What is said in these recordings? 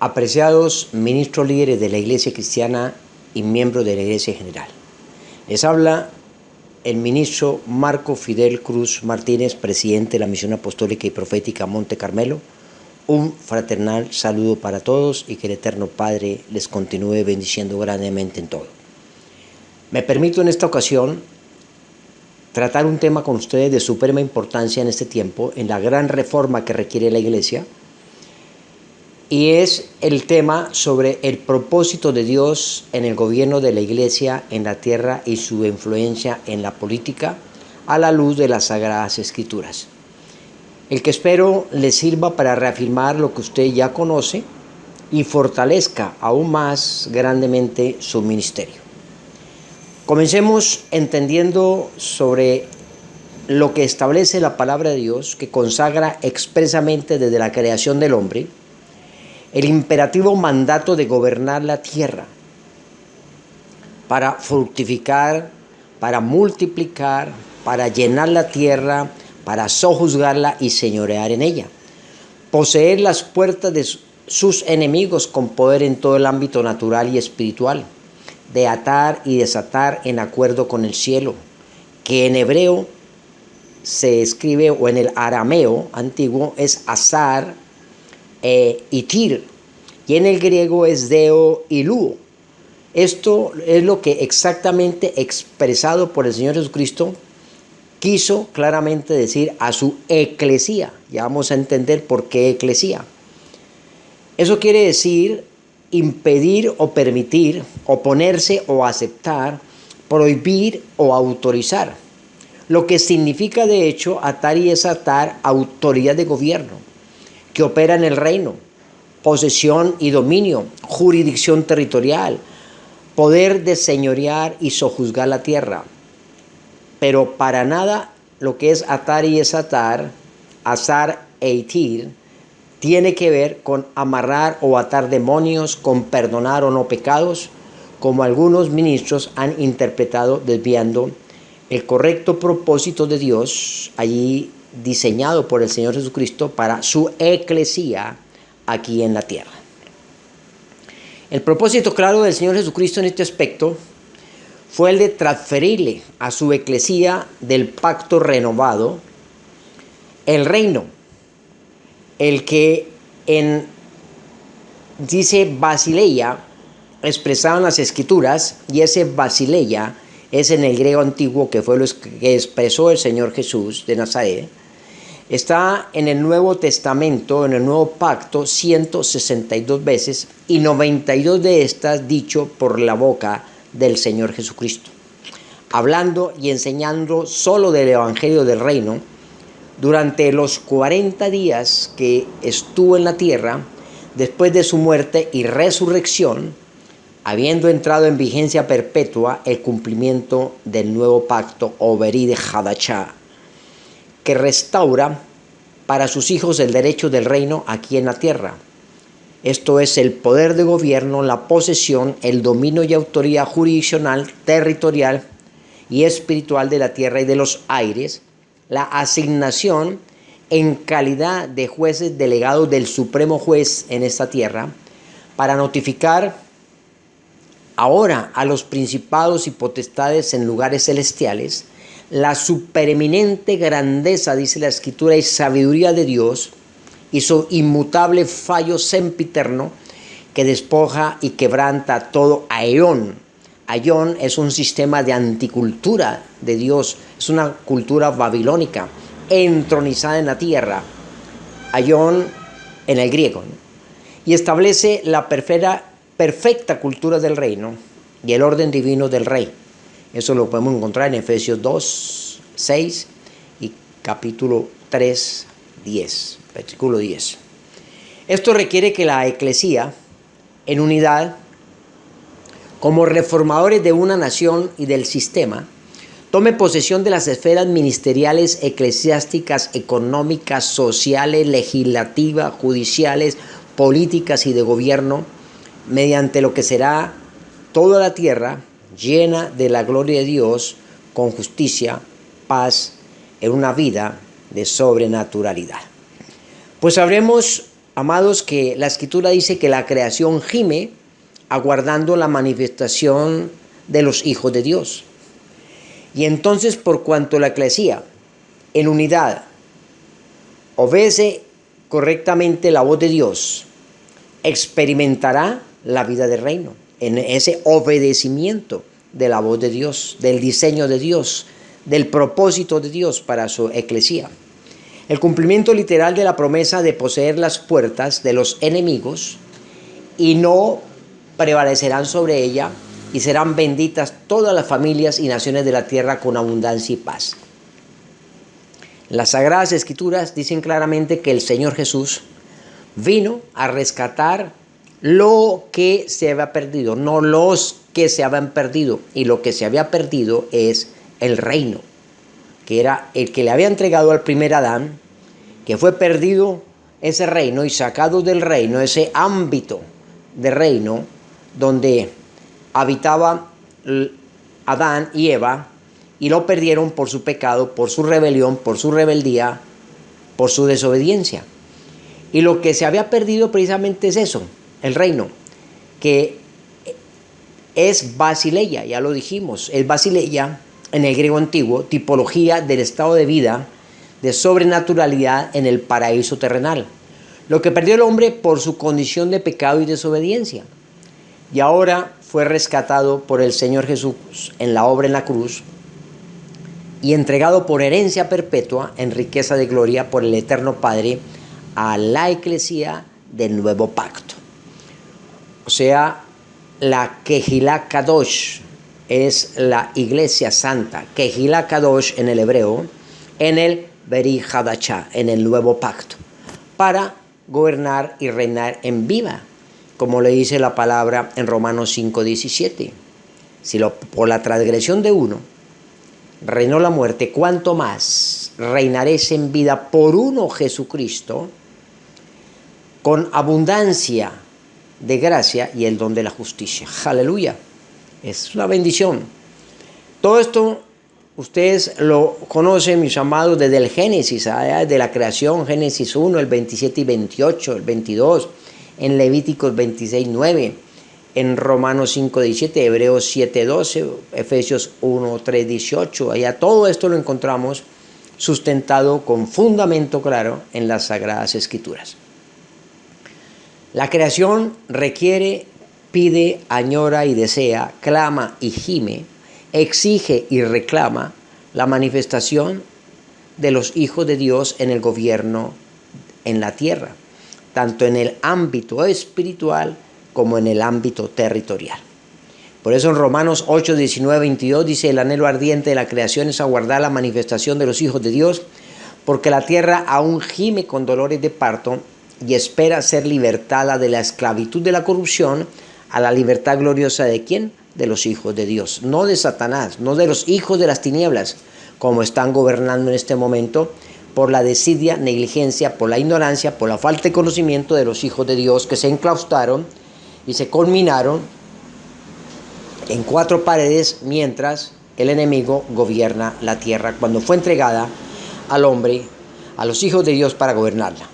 Apreciados ministros líderes de la Iglesia Cristiana y miembros de la Iglesia General, les habla el ministro Marco Fidel Cruz Martínez, presidente de la Misión Apostólica y Profética Monte Carmelo. Un fraternal saludo para todos y que el Eterno Padre les continúe bendiciendo grandemente en todo. Me permito en esta ocasión tratar un tema con ustedes de suprema importancia en este tiempo, en la gran reforma que requiere la Iglesia, y es el tema sobre el propósito de Dios en el gobierno de la Iglesia en la tierra y su influencia en la política a la luz de las Sagradas Escrituras. El que espero le sirva para reafirmar lo que usted ya conoce y fortalezca aún más grandemente su ministerio. Comencemos entendiendo sobre lo que establece la palabra de Dios, que consagra expresamente desde la creación del hombre el imperativo mandato de gobernar la tierra para fructificar, para multiplicar, para llenar la tierra, para sojuzgarla y señorear en ella, poseer las puertas de sus enemigos con poder en todo el ámbito natural y espiritual, de atar y desatar en acuerdo con el cielo, que en hebreo se escribe, o en el arameo antiguo es azar y tir, y en el griego es deo y luo. Esto es lo que exactamente expresado por el Señor Jesucristo quiso claramente decir a su eclesía. Ya vamos a entender por qué eclesía. Eso quiere decir impedir o permitir, oponerse o aceptar, prohibir o autorizar. Lo que significa de hecho atar y desatar autoridad de gobierno que opera en el reino, posesión y dominio, jurisdicción territorial, poder de señorear y sojuzgar la tierra. Pero para nada lo que es atar y desatar, azar e itir, tiene que ver con amarrar o atar demonios, con perdonar o no pecados, como algunos ministros han interpretado, desviando el correcto propósito de Dios allí diseñado por el Señor Jesucristo para su eclesía aquí en la tierra. El propósito claro del Señor Jesucristo en este aspecto fue el de transferirle a su eclesía del pacto renovado el reino, el que dice Basileia, expresaban las Escrituras, y ese Basileia es en el griego antiguo, que fue lo que expresó el Señor Jesús de Nazaret. Está en el Nuevo Testamento, en el Nuevo Pacto, 162 veces, y 92 de estas dicho por la boca del Señor Jesucristo, hablando y enseñando solo del Evangelio del Reino durante los 40 días que estuvo en la tierra, después de su muerte y resurrección, habiendo entrado en vigencia perpetua el cumplimiento del nuevo pacto, Oberid Hadachá, que restaura para sus hijos el derecho del reino aquí en la tierra. Esto es el poder de gobierno, la posesión, el dominio y autoridad jurisdiccional, territorial y espiritual de la tierra y de los aires, la asignación en calidad de jueces delegados del supremo juez en esta tierra, para notificar ahora a los principados y potestades en lugares celestiales la supereminente grandeza, dice la Escritura, y sabiduría de Dios y su inmutable fallo sempiterno que despoja y quebranta todo aión. Aión es un sistema de anticultura de Dios, es una cultura babilónica entronizada en la tierra, aión en el griego, ¿no? Y establece la perfecta cultura del reino y el orden divino del rey. Eso lo podemos encontrar en Efesios 2, 6 y capítulo 3, 10, versículo 10. Esto requiere que la eclesía, en unidad, como reformadores de una nación y del sistema, tome posesión de las esferas ministeriales, eclesiásticas, económicas, sociales, legislativas, judiciales, políticas y de gobierno, mediante lo que será toda la tierra llena de la gloria de Dios, con justicia, paz, en una vida de sobrenaturalidad. Pues habremos amados, que la Escritura dice que la creación gime aguardando la manifestación de los hijos de Dios. Y entonces, por cuanto la eclesía en unidad obedece correctamente la voz de Dios, experimentará la vida del reino en ese obedecimiento de la voz de Dios, del diseño de Dios, del propósito de Dios para su eclesía. El cumplimiento literal de la promesa de poseer las puertas de los enemigos, y no prevalecerán sobre ella, y serán benditas todas las familias y naciones de la tierra con abundancia y paz. Las Sagradas Escrituras dicen claramente que el Señor Jesús vino a rescatar lo que se había perdido, no los que se habían perdido. Y lo que se había perdido es el reino, que era el que le había entregado al primer Adán, que fue perdido ese reino y sacado del reino, ese ámbito de reino donde habitaba Adán y Eva, y lo perdieron por su pecado, por su rebelión, por su rebeldía, por su desobediencia. Y lo que se había perdido precisamente es eso, el reino, que es basileia, ya lo dijimos, es basileia en el griego antiguo, tipología del estado de vida, de sobrenaturalidad en el paraíso terrenal. Lo que perdió el hombre por su condición de pecado y desobediencia. Y ahora fue rescatado por el Señor Jesús en la obra en la cruz y entregado por herencia perpetua en riqueza de gloria por el Eterno Padre a la eclesía del nuevo pacto. O sea, la Kehilá Kadosh es la iglesia santa. Kehilá Kadosh en el hebreo, en el Beri Hadashah, en el nuevo pacto, para gobernar y reinar en vida, como le dice la palabra en Romanos 5:17. Si por la transgresión de uno reinó la muerte, cuánto más reinaréis en vida por uno, Jesucristo, con abundancia de gracia y el don de la justicia. Aleluya. Es una bendición. Todo esto ustedes lo conocen, mis amados, desde el Génesis, desde la creación, Génesis 1, el 27 y 28, el 22, en Levíticos 26:9, en Romanos 5:17, Hebreos 7:12, Efesios 1:3-18. Allá todo esto lo encontramos sustentado con fundamento claro en las Sagradas Escrituras. La creación requiere, pide, añora y desea, clama y gime, exige y reclama la manifestación de los hijos de Dios en el gobierno en la tierra, tanto en el ámbito espiritual como en el ámbito territorial. Por eso en Romanos 8, 19, 22 dice: el anhelo ardiente de la creación es aguardar la manifestación de los hijos de Dios, porque la tierra aún gime con dolores de parto y espera ser libertada de la esclavitud de la corrupción a la libertad gloriosa ¿de quién? De los hijos de Dios, no de Satanás, no de los hijos de las tinieblas, como están gobernando en este momento por la desidia, negligencia, por la ignorancia, por la falta de conocimiento de los hijos de Dios, que se enclaustraron y se culminaron en cuatro paredes mientras el enemigo gobierna la tierra, cuando fue entregada al hombre, a los hijos de Dios, para gobernarla.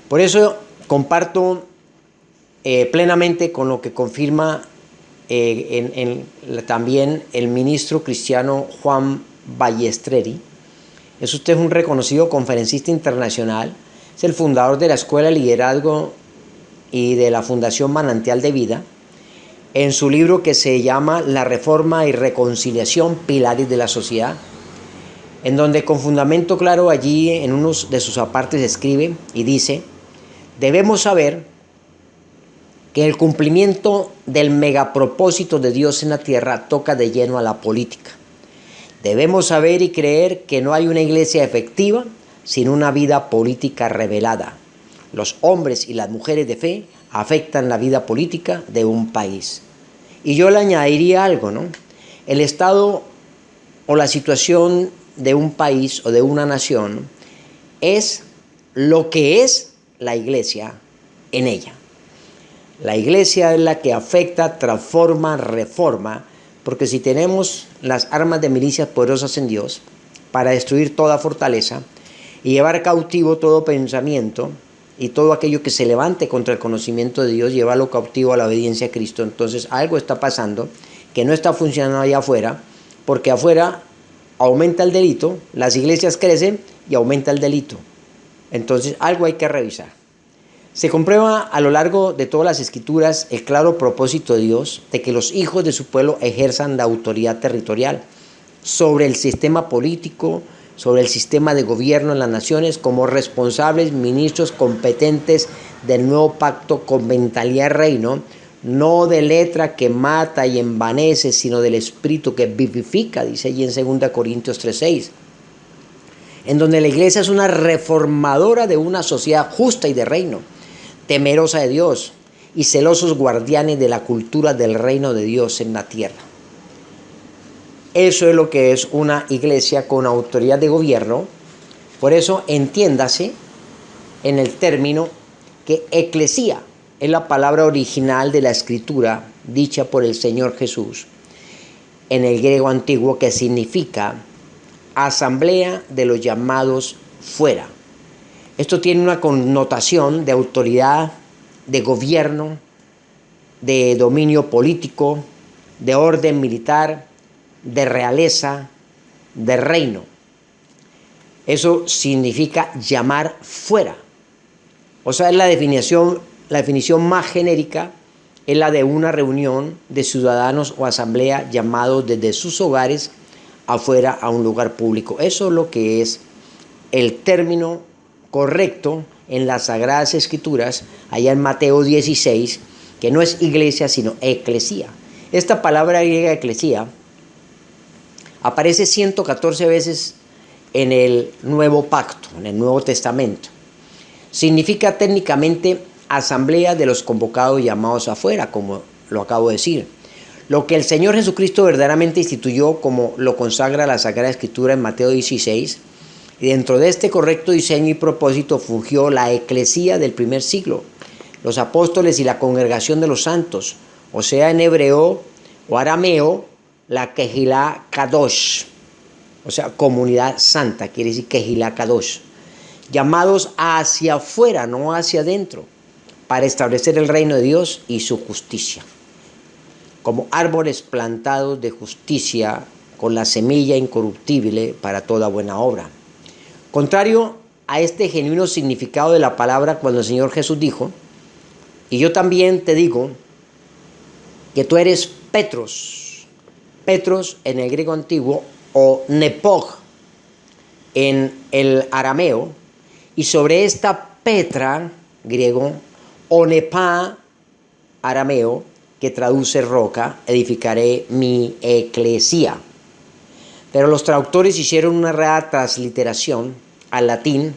Por eso comparto plenamente con lo que confirma también el ministro cristiano Juan Ballestreri. Es usted un reconocido conferencista internacional, es el fundador de la Escuela de Liderazgo y de la Fundación Manantial de Vida, en su libro que se llama La Reforma y Reconciliación, Pilares de la Sociedad, en donde con fundamento claro allí en uno de sus apartes escribe y dice: debemos saber que el cumplimiento del megapropósito de Dios en la tierra toca de lleno a la política. Debemos saber y creer que no hay una iglesia efectiva sin una vida política revelada. Los hombres y las mujeres de fe afectan la vida política de un país. Y yo le añadiría algo, ¿no? El estado o la situación de un país o de una nación es lo que es la iglesia en ella. La iglesia es la que afecta, transforma, reforma, porque si tenemos las armas de milicias poderosas en Dios para destruir toda fortaleza y llevar cautivo todo pensamiento y todo aquello que se levante contra el conocimiento de Dios, llevarlo cautivo a la obediencia a Cristo. Entonces algo está pasando que no está funcionando allá afuera, porque afuera aumenta el delito, las iglesias crecen y aumenta el delito. Entonces algo hay que revisar. Se comprueba a lo largo de todas las escrituras el claro propósito de Dios de que los hijos de su pueblo ejerzan la autoridad territorial sobre el sistema político, sobre el sistema de gobierno en las naciones, como responsables ministros competentes del nuevo pacto con mentalidad de reino, no de letra que mata y envanece, sino del espíritu que vivifica, dice allí en 2 Corintios 3:6, en donde la iglesia es una reformadora de una sociedad justa y de reino, temerosa de Dios y celosos guardianes de la cultura del reino de Dios en la tierra. Eso es lo que es una iglesia con autoridad de gobierno. Por eso entiéndase en el término que eclesía es la palabra original de la escritura dicha por el Señor Jesús en el griego antiguo, que significa asamblea de los llamados fuera. Esto tiene una connotación de autoridad, de gobierno, de dominio político, de orden militar, de realeza, de reino. Eso significa llamar fuera. O sea, es la definición más genérica es la de una reunión de ciudadanos o asamblea llamados desde sus hogares afuera a un lugar público. Eso es lo que es el término correcto en las Sagradas Escrituras, allá en Mateo 16, que no es iglesia, sino eclesía. Esta palabra griega eclesía aparece 114 veces en el Nuevo Pacto, en el Nuevo Testamento. Significa técnicamente asamblea de los convocados y llamados afuera, como lo acabo de decir. Lo que el Señor Jesucristo verdaderamente instituyó, como lo consagra la Sagrada Escritura en Mateo 16, y dentro de este correcto diseño y propósito fungió la eclesía del primer siglo, los apóstoles y la congregación de los santos, o sea, en hebreo o arameo, la Kehilá Kadosh, o sea, comunidad santa, quiere decir Kehilá Kadosh, llamados hacia afuera, no hacia adentro, para establecer el reino de Dios y su justicia, como árboles plantados de justicia con la semilla incorruptible para toda buena obra. Contrario a este genuino significado de la palabra, cuando el Señor Jesús dijo, y yo también te digo que tú eres Petros, Petros en el griego antiguo, o Nepog en el arameo, y sobre esta Petra, griego, o Nepá, arameo, que traduce roca, edificaré mi eclesía. Pero los traductores hicieron una rara transliteración al latín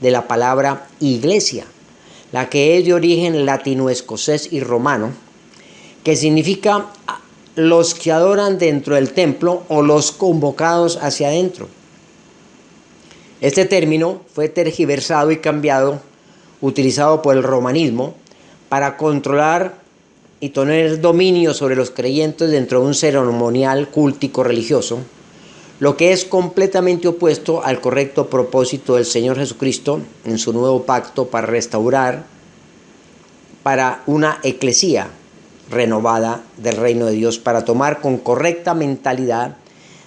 de la palabra iglesia, la que es de origen latino-escocés y romano, que significa los que adoran dentro del templo o los convocados hacia adentro. Este término fue tergiversado y cambiado, utilizado por el romanismo para controlar y tener dominio sobre los creyentes dentro de un ceremonial cultico religioso, lo que es completamente opuesto al correcto propósito del Señor Jesucristo en su nuevo pacto para restaurar para una eclesía renovada del reino de Dios, para tomar con correcta mentalidad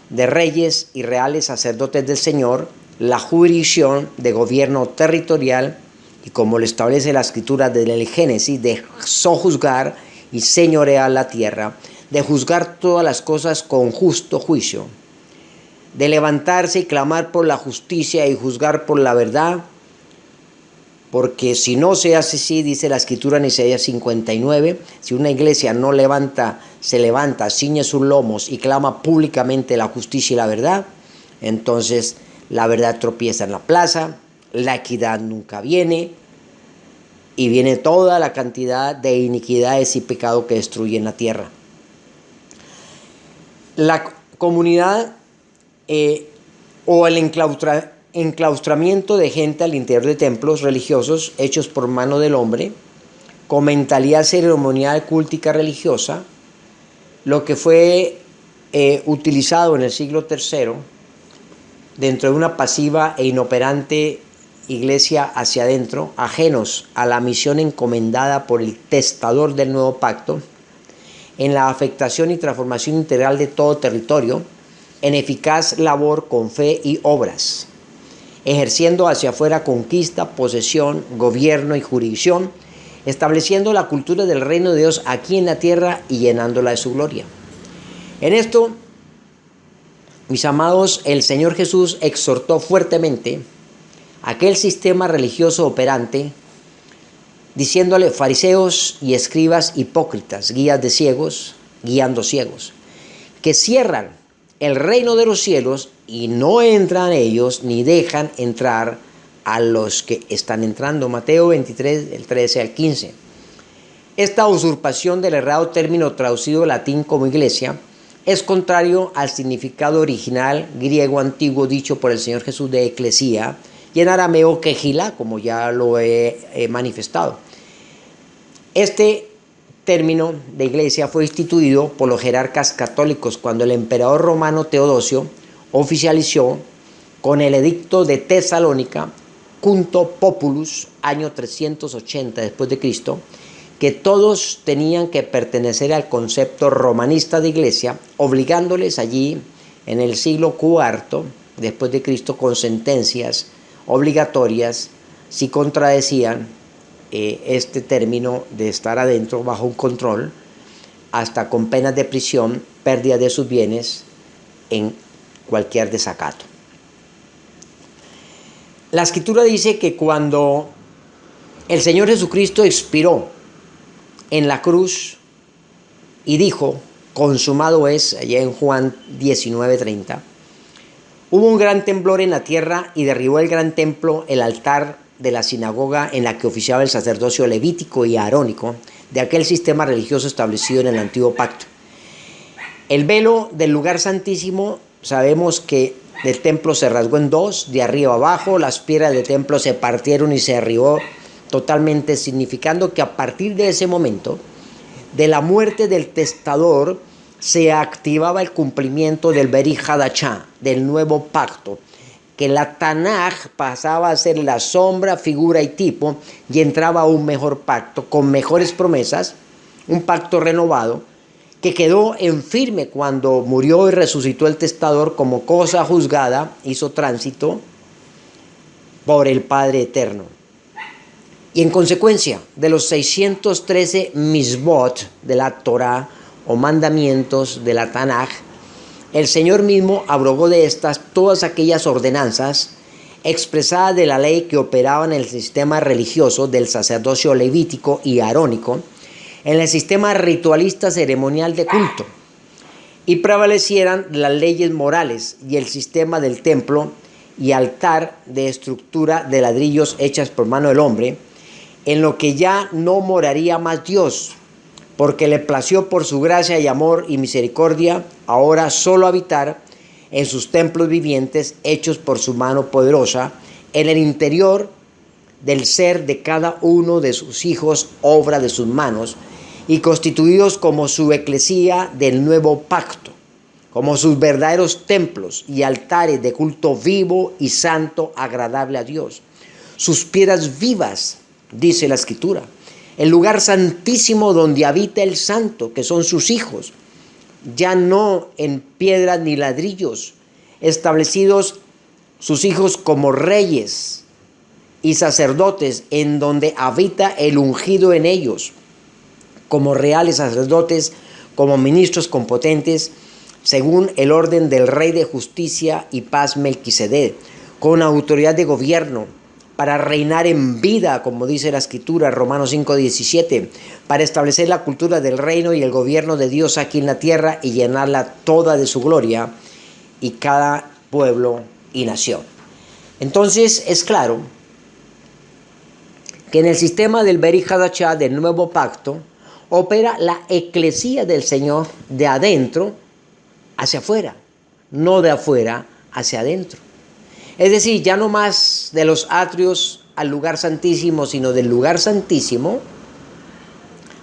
de reyes y reales sacerdotes del Señor la jurisdicción de gobierno territorial y, como lo establece la escritura desde el Génesis, de sojuzgar y señorear la tierra, de juzgar todas las cosas con justo juicio, de levantarse y clamar por la justicia y juzgar por la verdad, porque si no se hace así, dice la escritura en Isaías 59, si una iglesia no se levanta, ciñe sus lomos y clama públicamente la justicia y la verdad, entonces la verdad tropieza en la plaza, la equidad nunca viene, y viene toda la cantidad de iniquidades y pecado que destruyen la tierra. La comunidad o el enclaustramiento de gente al interior de templos religiosos hechos por mano del hombre, con mentalidad ceremonial, cúltica, religiosa, lo que fue utilizado en el siglo III dentro de una pasiva e inoperante iglesia hacia adentro, ajenos a la misión encomendada por el testador del nuevo pacto, en la afectación y transformación integral de todo territorio, en eficaz labor con fe y obras, ejerciendo hacia afuera conquista, posesión, gobierno y jurisdicción, estableciendo la cultura del reino de Dios aquí en la tierra y llenándola de su gloria. En esto, mis amados, el Señor Jesús exhortó fuertemente a aquel sistema religioso operante, diciéndole: fariseos y escribas hipócritas, guías de ciegos, guiando ciegos, que cierran el reino de los cielos y no entran ellos ni dejan entrar a los que están entrando. Mateo 23, del 13 al 15. Esta usurpación del errado término traducido al latín como iglesia es contrario al significado original griego antiguo dicho por el Señor Jesús de eclesía y en arameo kejilá, como ya lo he manifestado. Este término de iglesia fue instituido por los jerarcas católicos cuando el emperador romano Teodosio oficializó con el edicto de Tesalónica, Cunto Populus, año 380 después de Cristo, que todos tenían que pertenecer al concepto romanista de iglesia, obligándoles allí en el siglo IV después de Cristo con sentencias obligatorias si contradecían este término de estar adentro bajo un control, hasta con penas de prisión, pérdida de sus bienes en cualquier desacato. La Escritura dice que cuando el Señor Jesucristo expiró en la cruz y dijo: consumado es, allá en Juan 19:30, hubo un gran temblor en la tierra y derribó el gran templo, el altar de la sinagoga en la que oficiaba el sacerdocio levítico y arónico de aquel sistema religioso establecido en el antiguo pacto. El velo del lugar santísimo, sabemos que el templo se rasgó en dos, de arriba abajo, las piedras del templo se partieron y se derribó totalmente, significando que a partir de ese momento, de la muerte del testador, se activaba el cumplimiento del Beri Hadachá, del nuevo pacto, que la Tanaj pasaba a ser la sombra, figura y tipo, y entraba a un mejor pacto, con mejores promesas, un pacto renovado, que quedó en firme cuando murió y resucitó el testador como cosa juzgada, hizo tránsito por el Padre Eterno. Y en consecuencia de los 613 misbot de la Torah o mandamientos de la Tanaj, el Señor mismo abrogó de estas todas aquellas ordenanzas expresadas de la ley que operaban en el sistema religioso del sacerdocio levítico y arónico, en el sistema ritualista ceremonial de culto, y prevalecieran las leyes morales y el sistema del templo y altar de estructura de ladrillos hechas por mano del hombre, en lo que ya no moraría más Dios, porque le plació por su gracia y amor y misericordia ahora solo habitar en sus templos vivientes hechos por su mano poderosa, en el interior del ser de cada uno de sus hijos, obra de sus manos, y constituidos como su eclesía del nuevo pacto, como sus verdaderos templos y altares de culto vivo y santo, agradable a Dios. Sus piedras vivas, dice la Escritura, el lugar santísimo donde habita el santo, que son sus hijos, ya no en piedras ni ladrillos, establecidos sus hijos como reyes y sacerdotes, en donde habita el ungido en ellos, como reales sacerdotes, como ministros competentes, según el orden del Rey de Justicia y Paz Melquisedec, con autoridad de gobierno, para reinar en vida, como dice la Escritura, Romanos 5:17, para establecer la cultura del reino y el gobierno de Dios aquí en la tierra y llenarla toda de su gloria, y cada pueblo y nación. Entonces es claro que en el sistema del Beri Hadachá, del nuevo pacto, opera la eclesía del Señor de adentro hacia afuera, no de afuera hacia adentro. Es decir, ya no más de los atrios al lugar santísimo, sino del lugar santísimo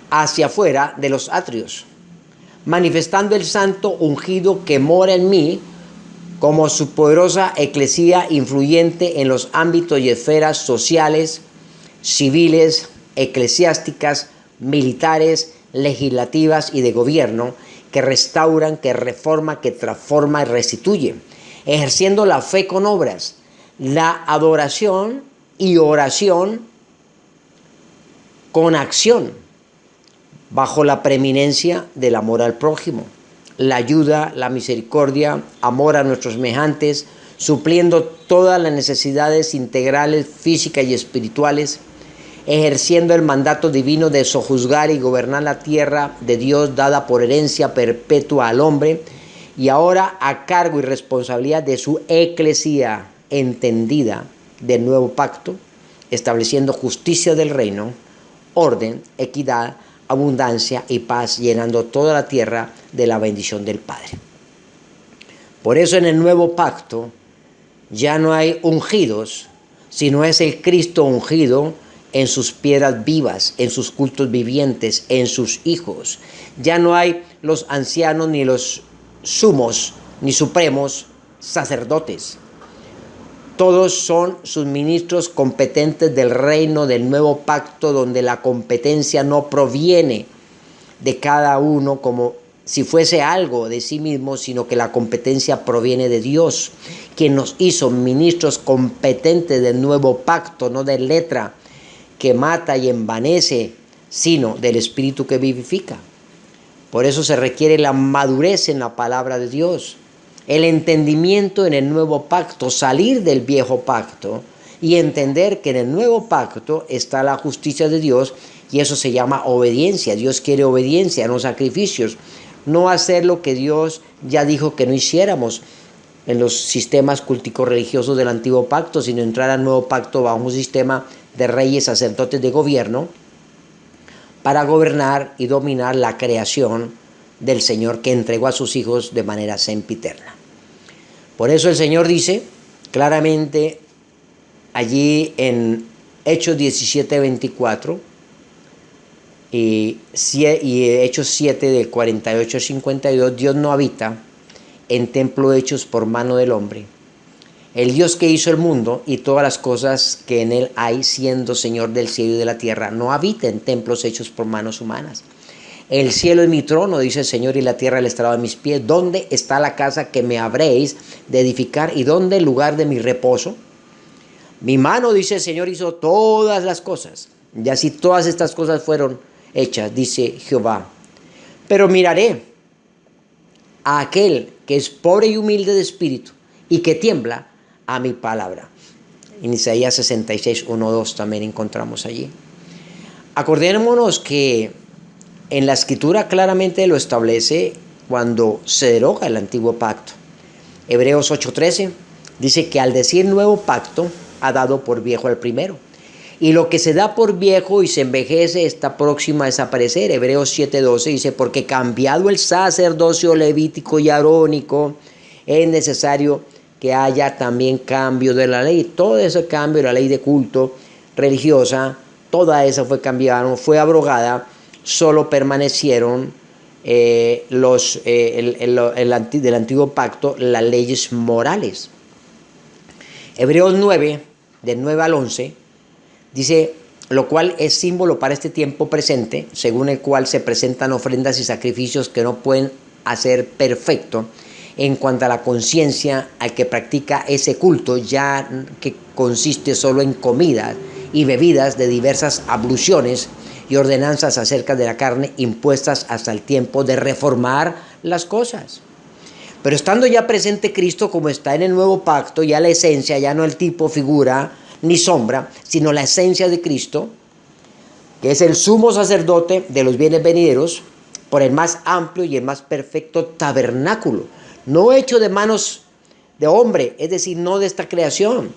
hacia afuera de los atrios, manifestando el santo ungido que mora en mí como su poderosa eclesía influyente en los ámbitos y esferas sociales, civiles, eclesiásticas, militares, legislativas y de gobierno, que restauran, que reforma, que transforma y restituye, ejerciendo la fe con obras, la adoración y oración con acción, bajo la preeminencia del amor al prójimo, la ayuda, la misericordia, amor a nuestros semejantes, supliendo todas las necesidades integrales, físicas y espirituales, ejerciendo el mandato divino de sojuzgar y gobernar la tierra de Dios dada por herencia perpetua al hombre, y ahora a cargo y responsabilidad de su eclesía entendida del nuevo pacto, estableciendo justicia del reino, orden, equidad, abundancia y paz, llenando toda la tierra de la bendición del Padre. Por eso en el nuevo pacto ya no hay ungidos, sino es el Cristo ungido en sus piedras vivas, en sus cultos vivientes, en sus hijos. Ya no hay los ancianos, ni los sumos, ni supremos sacerdotes. Todos son sus ministros competentes del reino del nuevo pacto, donde la competencia no proviene de cada uno como si fuese algo de sí mismo, sino que la competencia proviene de Dios, quien nos hizo ministros competentes del nuevo pacto, no de letra que mata y envanece, sino del Espíritu que vivifica. Por eso se requiere la madurez en la palabra de Dios, el entendimiento en el nuevo pacto, salir del viejo pacto y entender que en el nuevo pacto está la justicia de Dios, y eso se llama obediencia. Dios quiere obediencia, no sacrificios, no hacer lo que Dios ya dijo que no hiciéramos en los sistemas culticos religiosos del antiguo pacto, sino entrar al nuevo pacto bajo un sistema de reyes, sacerdotes de gobierno, para gobernar y dominar la creación del Señor, que entregó a sus hijos de manera sempiterna. Por eso el Señor dice claramente allí en Hechos 17:24 y Hechos 7 del 48 al 52, Dios no habita en templos hechos por mano del hombre. El Dios que hizo el mundo y todas las cosas que en él hay, siendo Señor del cielo y de la tierra, no habita en templos hechos por manos humanas. El cielo es mi trono, dice el Señor, y la tierra el estrado de mis pies. ¿Dónde está la casa que me habréis de edificar, y dónde el lugar de mi reposo? Mi mano, dice el Señor, hizo todas las cosas, y así todas estas cosas fueron hechas, dice Jehová. Pero miraré a aquel que es pobre y humilde de espíritu, y que tiembla a mi palabra. En Isaías 66, 1, 2 también encontramos allí. Acordémonos que en la Escritura claramente lo establece cuando se deroga el antiguo pacto. Hebreos 8:13 dice que al decir nuevo pacto, ha dado por viejo el primero. Y lo que se da por viejo y se envejece está próximo a desaparecer. Hebreos 7:12 dice, porque cambiado el sacerdocio levítico y arónico, es necesario que haya también cambio de la ley. Todo ese cambio de la ley de culto religiosa, toda esa fue cambiada, fue abrogada. Solo permanecieron del antiguo pacto las leyes morales. Hebreos 9, del 9 al 11, dice, lo cual es símbolo para este tiempo presente, según el cual se presentan ofrendas y sacrificios que no pueden hacer perfecto en cuanto a la conciencia al que practica ese culto, ya que consiste solo en comidas y bebidas de diversas abluciones y ordenanzas acerca de la carne, impuestas hasta el tiempo de reformar las cosas. Pero estando ya presente Cristo, como está en el nuevo pacto, ya la esencia, ya no el tipo, figura ni sombra, sino la esencia de Cristo, que es el sumo sacerdote de los bienes venideros, por el más amplio y el más perfecto tabernáculo, no hecho de manos de hombre, es decir, no de esta creación.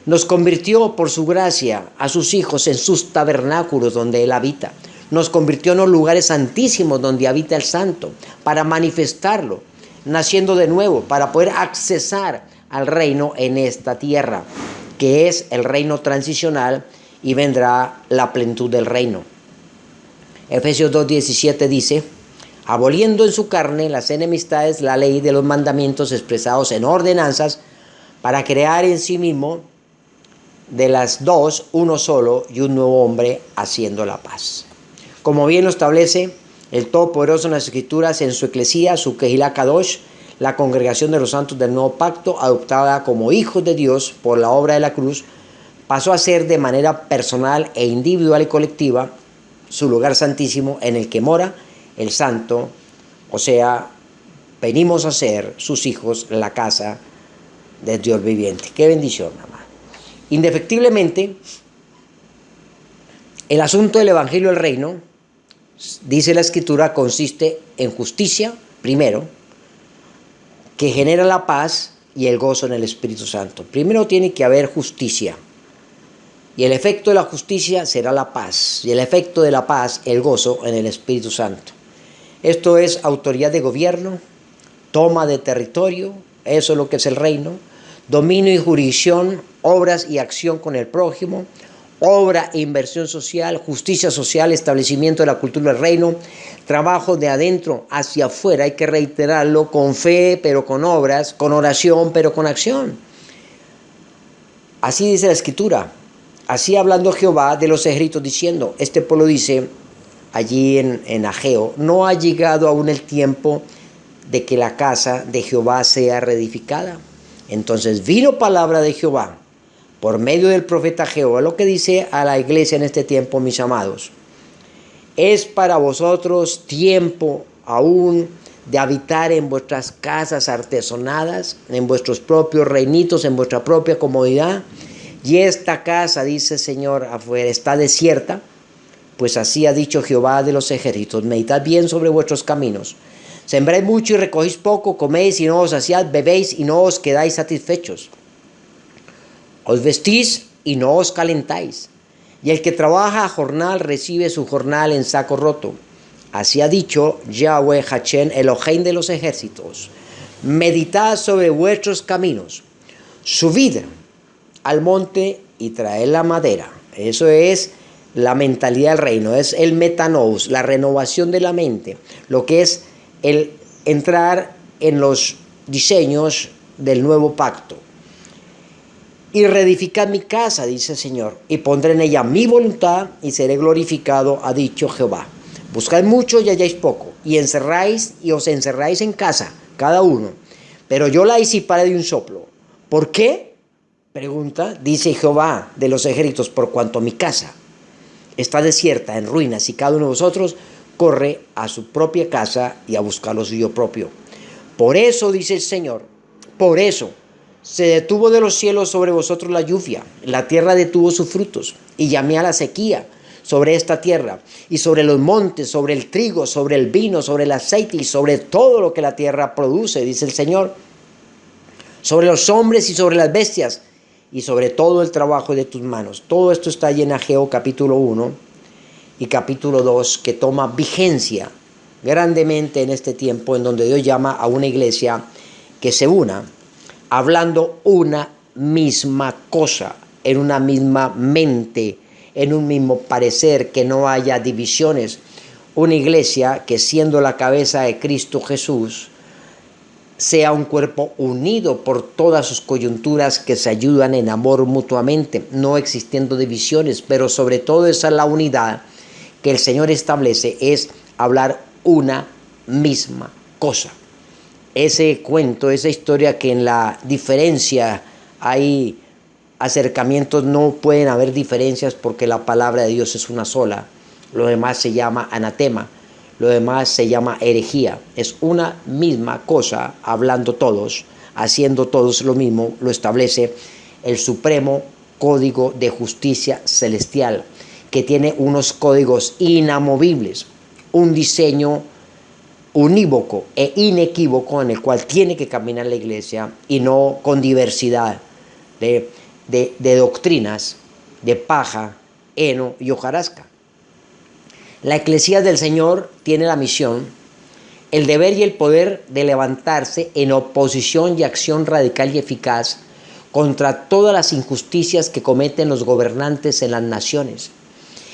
Nos convirtió por su gracia a sus hijos en sus tabernáculos donde Él habita. Nos convirtió en los lugares santísimos donde habita el Santo, para manifestarlo, naciendo de nuevo, para poder accesar al reino en esta tierra, que es el reino transicional, y vendrá la plenitud del reino. Efesios 2:17 dice, aboliendo en su carne las enemistades, la ley de los mandamientos expresados en ordenanzas, para crear en sí mismo de las dos uno solo y un nuevo hombre, haciendo la paz. Como bien lo establece el Todopoderoso en las Escrituras, en su eclesía, su Kehilá Kadosh, la congregación de los santos del nuevo pacto, adoptada como hijos de Dios por la obra de la cruz, pasó a ser de manera personal e individual y colectiva su lugar santísimo, en el que mora el santo, o sea, venimos a ser sus hijos, la casa del Dios viviente. ¡Qué bendición, amado! Indefectiblemente, el asunto del Evangelio del Reino, dice la Escritura, consiste en justicia, primero, que genera la paz y el gozo en el Espíritu Santo. Primero tiene que haber justicia, y el efecto de la justicia será la paz, y el efecto de la paz, el gozo en el Espíritu Santo. Esto es autoridad de gobierno, toma de territorio, eso es lo que es el reino, dominio y jurisdicción, obras y acción con el prójimo, obra e inversión social, justicia social, establecimiento de la cultura del reino, trabajo de adentro hacia afuera, hay que reiterarlo, con fe pero con obras, con oración pero con acción. Así dice la Escritura, así hablando Jehová de los ejércitos diciendo, este pueblo dice allí en Ageo, no ha llegado aún el tiempo de que la casa de Jehová sea reedificada. Entonces vino palabra de Jehová por medio del profeta Jehová, lo que dice a la iglesia en este tiempo, mis amados. Es para vosotros tiempo aún de habitar en vuestras casas artesonadas, en vuestros propios reinitos, en vuestra propia comodidad. Y esta casa, dice el Señor, afuera está desierta, pues así ha dicho Jehová de los ejércitos, meditad bien sobre vuestros caminos. Sembráis mucho y recogéis poco, coméis y no os saciáis, bebéis y no os quedáis satisfechos. Os vestís y no os calentáis. Y el que trabaja a jornal recibe su jornal en saco roto. Así ha dicho Yahweh Hachén, Elohim de los ejércitos. Meditad sobre vuestros caminos. Subid al monte y traed la madera. Eso es la mentalidad del reino. Es el metanous, la renovación de la mente. Lo que es el entrar en los diseños del nuevo pacto. Y reedificad mi casa, dice el Señor, y pondré en ella mi voluntad y seré glorificado, ha dicho Jehová. Buscad mucho y halláis poco, y encerráis y os encerráis en casa, cada uno. Pero yo la disiparé de un soplo. ¿Por qué? Pregunta, dice Jehová de los ejércitos, por cuanto mi casa está desierta, en ruinas, y cada uno de vosotros corre a su propia casa y a buscar lo suyo propio. Por eso, dice el Señor, por eso se detuvo de los cielos sobre vosotros la lluvia, la tierra detuvo sus frutos, y llamé a la sequía sobre esta tierra, y sobre los montes, sobre el trigo, sobre el vino, sobre el aceite, y sobre todo lo que la tierra produce, dice el Señor, sobre los hombres y sobre las bestias, y sobre todo el trabajo de tus manos. Todo esto está allí en Ageo capítulo 1 y capítulo 2, que toma vigencia grandemente en este tiempo, en donde Dios llama a una iglesia que se una, hablando una misma cosa, en una misma mente, en un mismo parecer, que no haya divisiones. Una iglesia que, siendo la cabeza de Cristo Jesús, sea un cuerpo unido por todas sus coyunturas, que se ayudan en amor mutuamente, no existiendo divisiones, pero sobre todo esa es la unidad que el Señor establece, es hablar una misma cosa. Ese cuento, esa historia que en la diferencia hay acercamientos, no pueden haber diferencias porque la palabra de Dios es una sola. Lo demás se llama anatema, lo demás se llama herejía. Es una misma cosa, hablando todos, haciendo todos lo mismo, lo establece el supremo código de justicia celestial, que tiene unos códigos inamovibles, un diseño unívoco e inequívoco en el cual tiene que caminar la iglesia, y no con diversidad de doctrinas, de paja, heno y hojarasca. La eclesía del Señor tiene la misión, el deber y el poder de levantarse en oposición y acción radical y eficaz contra todas las injusticias que cometen los gobernantes en las naciones,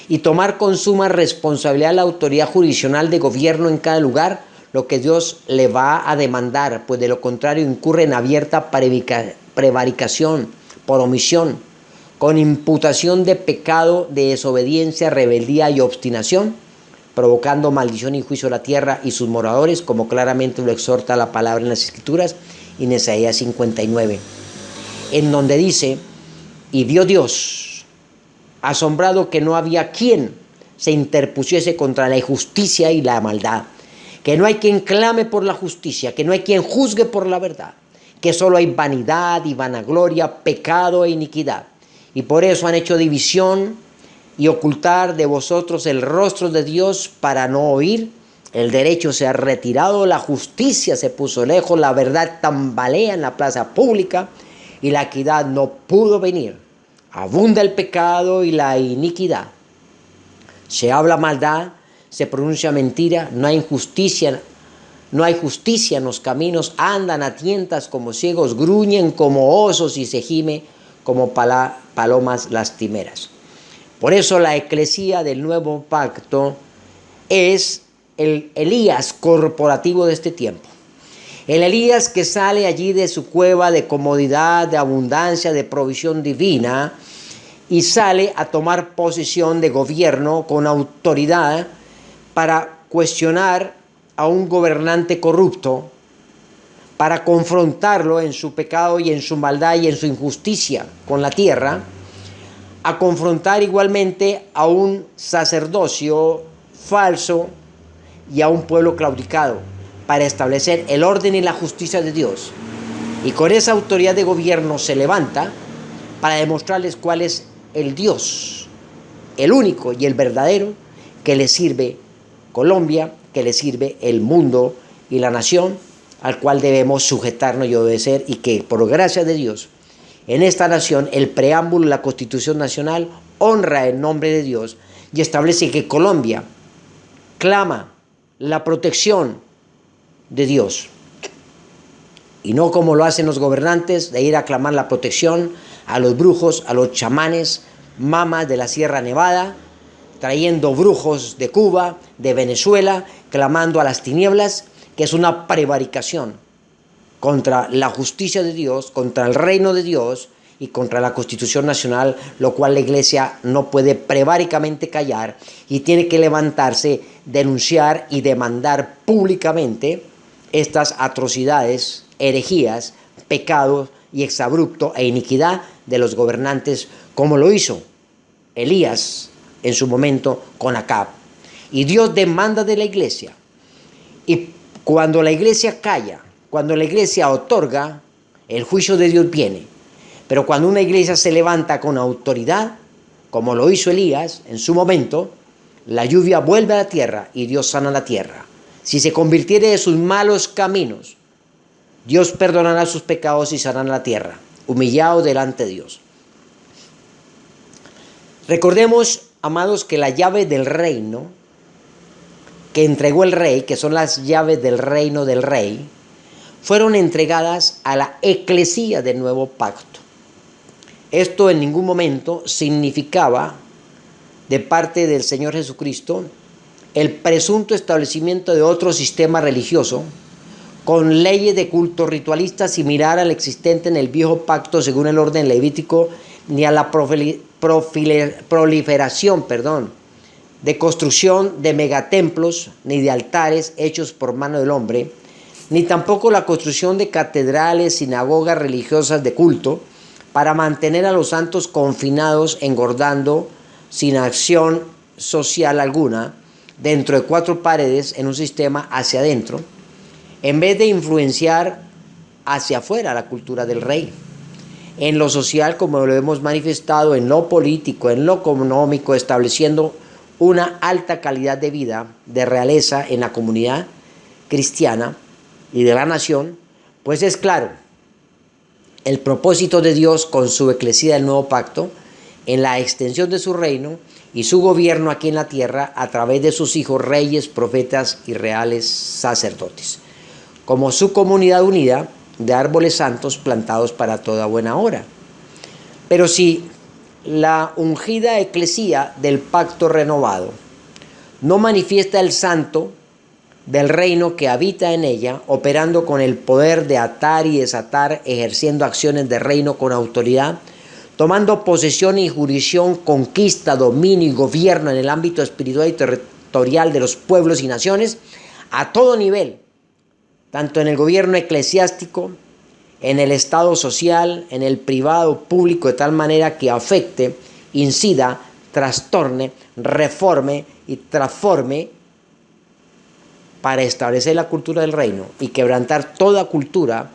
y tomar con suma responsabilidad la autoridad jurisdiccional de gobierno en cada lugar, lo que Dios le va a demandar, pues de lo contrario incurre en abierta prevaricación por omisión, con imputación de pecado, de desobediencia, rebeldía y obstinación, provocando maldición y juicio a la tierra y sus moradores, como claramente lo exhorta la palabra en las Escrituras y en Isaías 59, en donde dice: y vio Dios, asombrado, que no había quien se interpusiese contra la injusticia y la maldad, que no hay quien clame por la justicia, que no hay quien juzgue por la verdad, que solo hay vanidad y vanagloria, pecado e iniquidad. Y por eso han hecho división y ocultar de vosotros el rostro de Dios para no oír. El derecho se ha retirado, la justicia se puso lejos, la verdad tambalea en la plaza pública y la equidad no pudo venir. Abunda el pecado y la iniquidad. Se habla maldad, se pronuncia mentira, no hay justicia en los caminos, andan a tientas como ciegos, gruñen como osos y se gime como palomas lastimeras. Por eso la eclesía del nuevo pacto es el Elías corporativo de este tiempo. El Elías que sale allí de su cueva de comodidad, de abundancia, de provisión divina, y sale a tomar posición de gobierno con autoridad para cuestionar a un gobernante corrupto, para confrontarlo en su pecado y en su maldad y en su injusticia con la tierra, a confrontar igualmente a un sacerdocio falso y a un pueblo claudicado, para establecer el orden y la justicia de Dios. Y con esa autoridad de gobierno se levanta para demostrarles cuál es el Dios, el único y el verdadero, que le sirve Colombia, que le sirve el mundo y la nación, al cual debemos sujetarnos y obedecer, y que por gracia de Dios en esta nación el preámbulo, la Constitución Nacional, honra el nombre de Dios y establece que Colombia clama la protección de Dios, y no como lo hacen los gobernantes, de ir a clamar la protección a los brujos, a los chamanes, mamas de la Sierra Nevada, trayendo brujos de Cuba, de Venezuela, clamando a las tinieblas, que es una prevaricación contra la justicia de Dios, contra el reino de Dios y contra la Constitución Nacional, lo cual la Iglesia no puede preváricamente callar y tiene que levantarse, denunciar y demandar públicamente estas atrocidades, herejías, pecados y exabrupto e iniquidad de los gobernantes, como lo hizo Elías en su momento con Acab. Y Dios demanda de la Iglesia. Y cuando la Iglesia calla, cuando la Iglesia otorga, el juicio de Dios viene. Pero cuando una iglesia se levanta con autoridad, como lo hizo Elías en su momento, la lluvia vuelve a la tierra y Dios sana la tierra. Si se convirtiere de sus malos caminos, Dios perdonará sus pecados y sanará la tierra, humillado delante de Dios. Recordemos, amados, que la llave del reino que entregó el rey, que son las llaves del reino del rey, fueron entregadas a la eclesía del nuevo pacto. Esto en ningún momento significaba, de parte del Señor Jesucristo, el presunto establecimiento de otro sistema religioso con leyes de culto ritualista similar al existente en el viejo pacto según el orden levítico, ni a la proliferación de construcción de megatemplos, ni de altares hechos por mano del hombre, ni tampoco la construcción de catedrales, sinagogas religiosas de culto, para mantener a los santos confinados, engordando, sin acción social alguna, dentro de cuatro paredes, en un sistema hacia adentro, en vez de influenciar hacia afuera la cultura del rey. En lo social, como lo hemos manifestado, en lo político, en lo económico, estableciendo una alta calidad de vida, de realeza en la comunidad cristiana y de la nación, pues es claro el propósito de Dios con su eclesía del nuevo pacto en la extensión de su reino y su gobierno aquí en la tierra a través de sus hijos reyes, profetas y reales sacerdotes, como su comunidad unida de árboles santos plantados para toda buena obra. Pero si la ungida eclesía del pacto renovado. No manifiesta el santo del reino que habita en ella, operando con el poder de atar y desatar, ejerciendo acciones de reino con autoridad, tomando posesión y jurisdicción, conquista, dominio y gobierno en el ámbito espiritual y territorial de los pueblos y naciones, a todo nivel, tanto en el gobierno eclesiástico, en el estado social, en el privado, público, de tal manera que afecte, incida, trastorne, reforme y transforme para establecer la cultura del reino y quebrantar toda cultura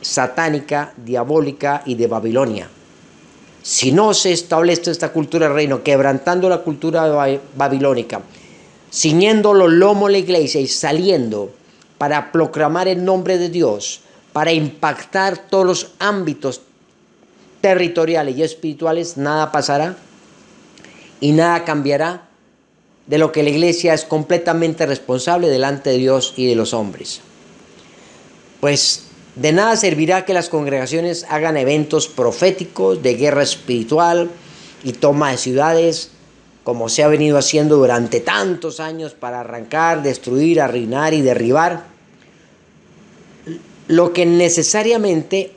satánica, diabólica y de Babilonia. Si no se establece esta cultura del reino, quebrantando la cultura babilónica, ciñendo los lomos de la iglesia y saliendo para proclamar el nombre de Dios, para impactar todos los ámbitos territoriales y espirituales, nada pasará y nada cambiará de lo que la iglesia es completamente responsable delante de Dios y de los hombres. Pues de nada servirá que las congregaciones hagan eventos proféticos de guerra espiritual y toma de ciudades, como se ha venido haciendo durante tantos años para arrancar, destruir, arruinar y derribar. Lo que necesariamente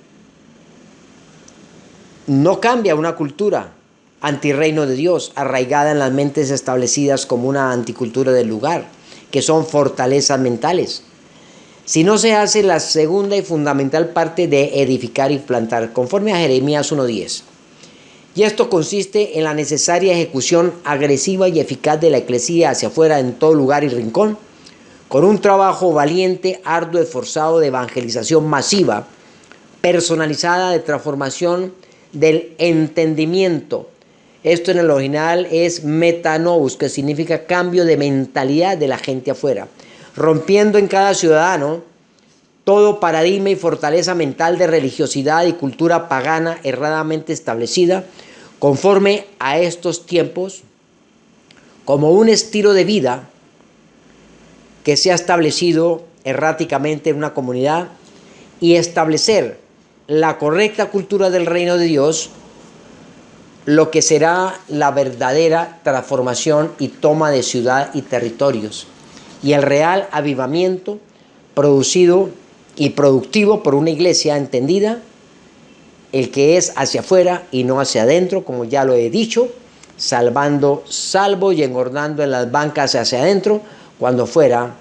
no cambia una cultura antirreino de Dios, arraigada en las mentes establecidas como una anticultura del lugar, que son fortalezas mentales. Si no se hace la segunda y fundamental parte de edificar y plantar, conforme a Jeremías 1:10. Y esto consiste en la necesaria ejecución agresiva y eficaz de la eclesía hacia afuera en todo lugar y rincón, con un trabajo valiente, arduo, esforzado de evangelización masiva, personalizada, de transformación del entendimiento. Esto en el original es metanous, que significa cambio de mentalidad de la gente afuera, rompiendo en cada ciudadano todo paradigma y fortaleza mental de religiosidad y cultura pagana erradamente establecida, conforme a estos tiempos, como un estilo de vida que se ha establecido erráticamente en una comunidad, y establecer la correcta cultura del reino de Dios, lo que será la verdadera transformación y toma de ciudad y territorios, y el real avivamiento producido y productivo por una iglesia entendida, el que es hacia afuera y no hacia adentro, como ya lo he dicho, salvo y engordando en las bancas hacia adentro, cuando fuera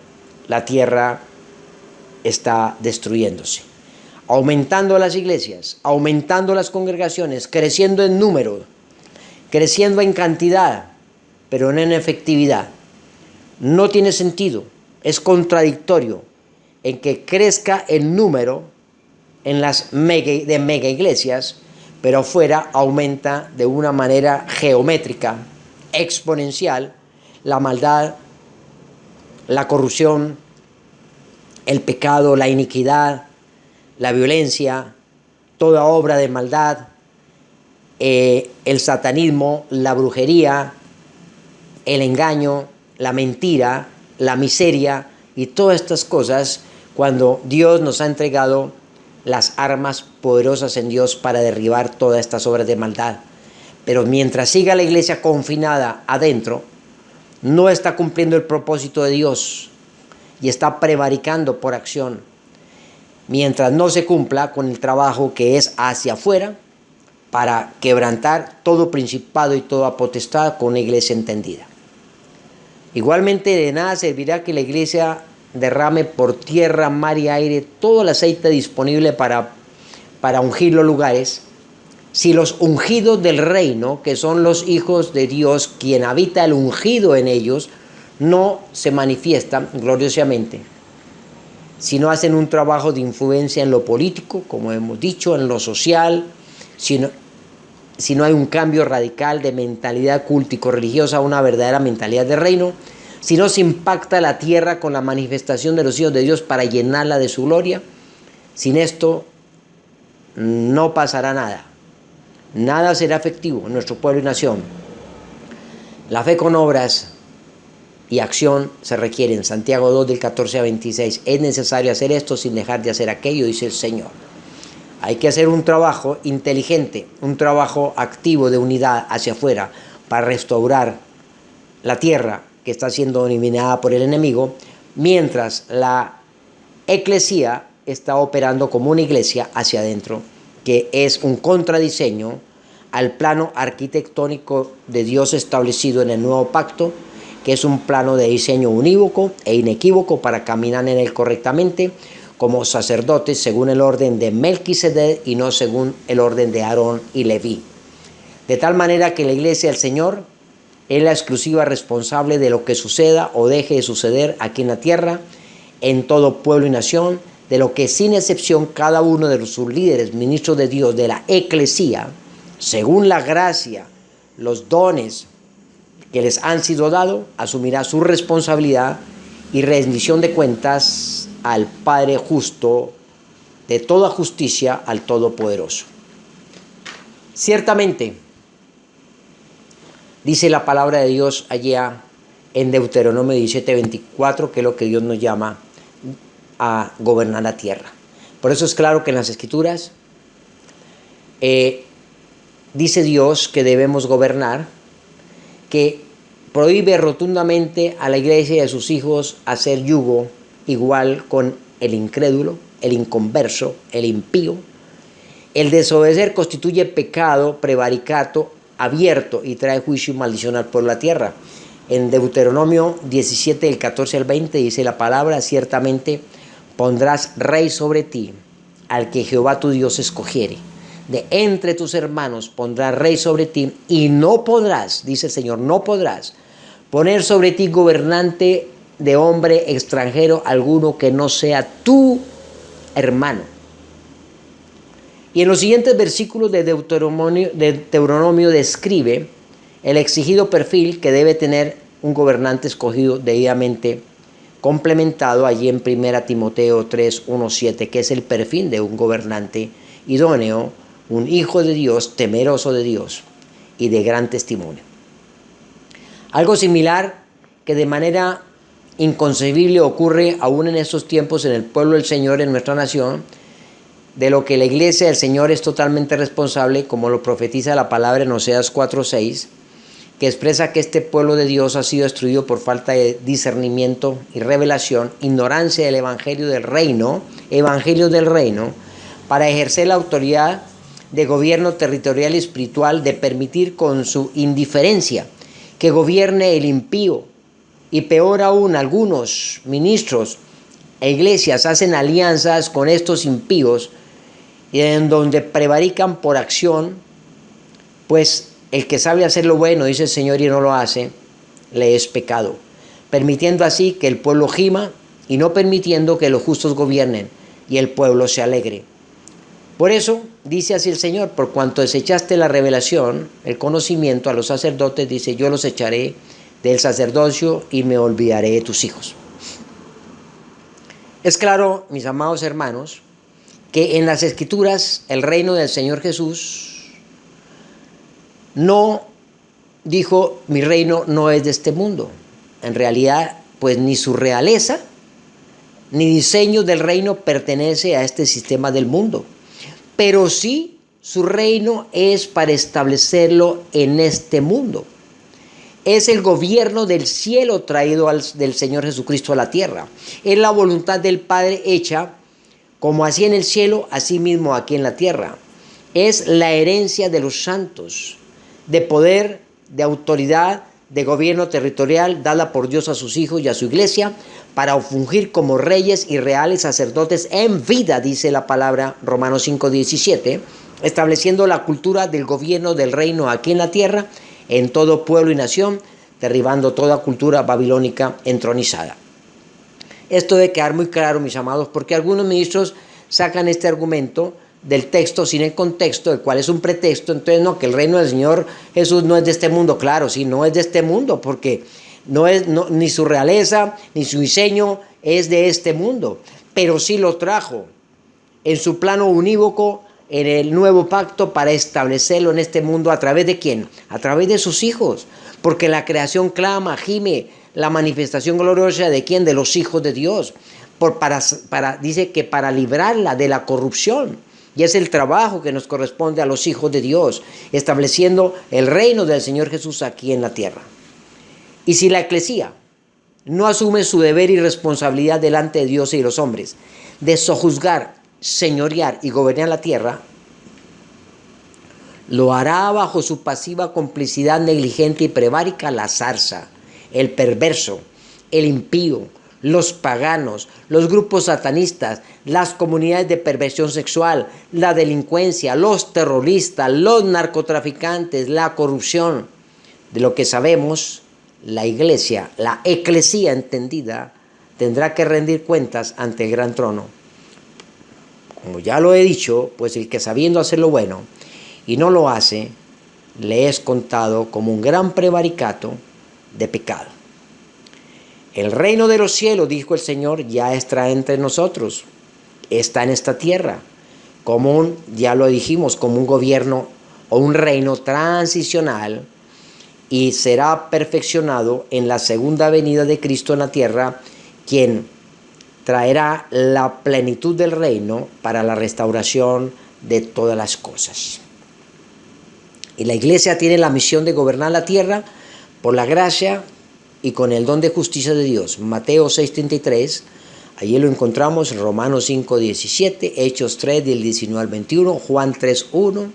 la tierra está destruyéndose. Aumentando las iglesias, aumentando las congregaciones, creciendo en número, creciendo en cantidad, pero no en efectividad. No tiene sentido, es contradictorio en que crezca el número en las mega iglesias, pero fuera aumenta de una manera geométrica, exponencial, la maldad, la corrupción, el pecado, la iniquidad, la violencia, toda obra de maldad, el satanismo, la brujería, el engaño, la mentira, la miseria y todas estas cosas, cuando Dios nos ha entregado las armas poderosas en Dios para derribar todas estas obras de maldad. Pero mientras siga la iglesia confinada adentro, no está cumpliendo el propósito de Dios y está prevaricando por acción. Mientras no se cumpla con el trabajo que es hacia afuera para quebrantar todo principado y toda potestad con una iglesia entendida. Igualmente de nada servirá que la iglesia derrame por tierra, mar y aire todo el aceite disponible para ungir los lugares, si los ungidos del reino, que son los hijos de Dios, quien habita el ungido en ellos, no se manifiestan gloriosamente, si no hacen un trabajo de influencia en lo político, como hemos dicho, en lo social, si no hay un cambio radical de mentalidad cultico-religiosa a una verdadera mentalidad de reino, si no se impacta la tierra con la manifestación de los hijos de Dios para llenarla de su gloria, sin esto no pasará nada. Nada será efectivo en nuestro pueblo y nación. La fe con obras y acción se requieren. Santiago 2, del 14 al 26. Es necesario hacer esto sin dejar de hacer aquello, dice el Señor. Hay que hacer un trabajo inteligente, un trabajo activo de unidad hacia afuera para restaurar la tierra que está siendo dominada por el enemigo, mientras la eclesía está operando como una iglesia hacia adentro, que es un contradiseño al plano arquitectónico de Dios establecido en el nuevo pacto, que es un plano de diseño unívoco e inequívoco para caminar en él correctamente como sacerdotes según el orden de Melquisedec y no según el orden de Aarón y Leví. De tal manera que la iglesia del Señor es la exclusiva responsable de lo que suceda o deje de suceder aquí en la tierra, en todo pueblo y nación, de lo que sin excepción cada uno de sus líderes, ministros de Dios, de la eclesía, según la gracia, los dones que les han sido dados, asumirá su responsabilidad y rendición de cuentas al Padre justo, de toda justicia, al Todopoderoso. Ciertamente, dice la palabra de Dios allá en Deuteronomio 17:24, que es lo que Dios nos llama a gobernar la tierra. Por eso es claro que en las Escrituras dice Dios que debemos gobernar, que prohíbe rotundamente a la iglesia y a sus hijos hacer yugo igual con el incrédulo, el inconverso, el impío. El desobedecer constituye pecado, prevaricato abierto y trae juicio y maldición al pueblo de la tierra. En Deuteronomio 17, del 14 al 20, dice la palabra: ciertamente pondrás rey sobre ti al que Jehová tu Dios escogiere. De entre tus hermanos pondrás rey sobre ti, y no podrás, dice el Señor, no podrás poner sobre ti gobernante de hombre extranjero alguno que no sea tu hermano. Y en los siguientes versículos de Deuteronomio describe el exigido perfil que debe tener un gobernante escogido debidamente complementado allí en 1 Timoteo 3, 1, 7, que es el perfil de un gobernante idóneo, un hijo de Dios, temeroso de Dios y de gran testimonio. Algo similar que de manera inconcebible ocurre aún en estos tiempos en el pueblo del Señor, en nuestra nación, de lo que la iglesia del Señor es totalmente responsable, como lo profetiza la palabra en Oseas 4:6, que expresa que este pueblo de Dios ha sido destruido por falta de discernimiento y revelación, ignorancia del evangelio del reino, para ejercer la autoridad de gobierno territorial y espiritual, de permitir con su indiferencia que gobierne el impío. Y peor aún, algunos ministros e iglesias hacen alianzas con estos impíos, y en donde prevarican por acción, pues el que sabe hacer lo bueno, dice el Señor, y no lo hace, le es pecado, permitiendo así que el pueblo gima y no permitiendo que los justos gobiernen y el pueblo se alegre. Por eso, dice así el Señor: por cuanto desechaste la revelación, el conocimiento, a los sacerdotes, dice, yo los echaré del sacerdocio y me olvidaré de tus hijos. Es claro, mis amados hermanos, que en las Escrituras el reino del Señor Jesús no dijo: mi reino no es de este mundo. En realidad, pues ni su realeza ni diseño del reino pertenece a este sistema del mundo. Pero sí, su reino es para establecerlo en este mundo. Es el gobierno del cielo traído del Señor Jesucristo a la tierra. Es la voluntad del Padre hecha, como así en el cielo, así mismo aquí en la tierra. Es la herencia de los santos, de poder, de autoridad, de gobierno territorial, dada por Dios a sus hijos y a su iglesia, para fungir como reyes y reales sacerdotes en vida, dice la palabra Romanos 5:17, estableciendo la cultura del gobierno del reino aquí en la tierra, en todo pueblo y nación, derribando toda cultura babilónica entronizada. Esto debe quedar muy claro, mis amados, porque algunos ministros sacan este argumento del texto sin el contexto, el cual es un pretexto. Entonces, no, que el reino del Señor Jesús no es de este mundo. Claro, sí, no es de este mundo, porque ni su realeza, ni su diseño es de este mundo, pero sí lo trajo en su plano unívoco en el nuevo pacto para establecerlo en este mundo. ¿A través de quién? A través de sus hijos, porque la creación clama, gime la manifestación gloriosa de quién, de los hijos de Dios, dice que para librarla de la corrupción, Y es el trabajo que nos corresponde a los hijos de Dios, estableciendo el reino del Señor Jesús aquí en la tierra. Y si la eclesía no asume su deber y responsabilidad delante de Dios y los hombres, de sojuzgar, señorear y gobernar la tierra, lo hará bajo su pasiva complicidad negligente y prevárica la zarza, el perverso, el impío, los paganos, los grupos satanistas, las comunidades de perversión sexual, la delincuencia, los terroristas, los narcotraficantes, la corrupción. De lo que sabemos, la iglesia, la eclesía entendida, tendrá que rendir cuentas ante el gran trono. Como ya lo he dicho, pues el que sabiendo hacer lo bueno y no lo hace, le es contado como un gran prevaricato de pecado. El reino de los cielos, dijo el Señor, ya está entre nosotros, está en esta tierra, ya lo dijimos, como un gobierno o un reino transicional, y será perfeccionado en la segunda venida de Cristo en la tierra, quien traerá la plenitud del reino para la restauración de todas las cosas. Y la iglesia tiene la misión de gobernar la tierra por la gracia y con el don de justicia de Dios. Mateo 6:33, allí lo encontramos en Romanos 5:17, Hechos 3 del 19 al 21, Juan 3:1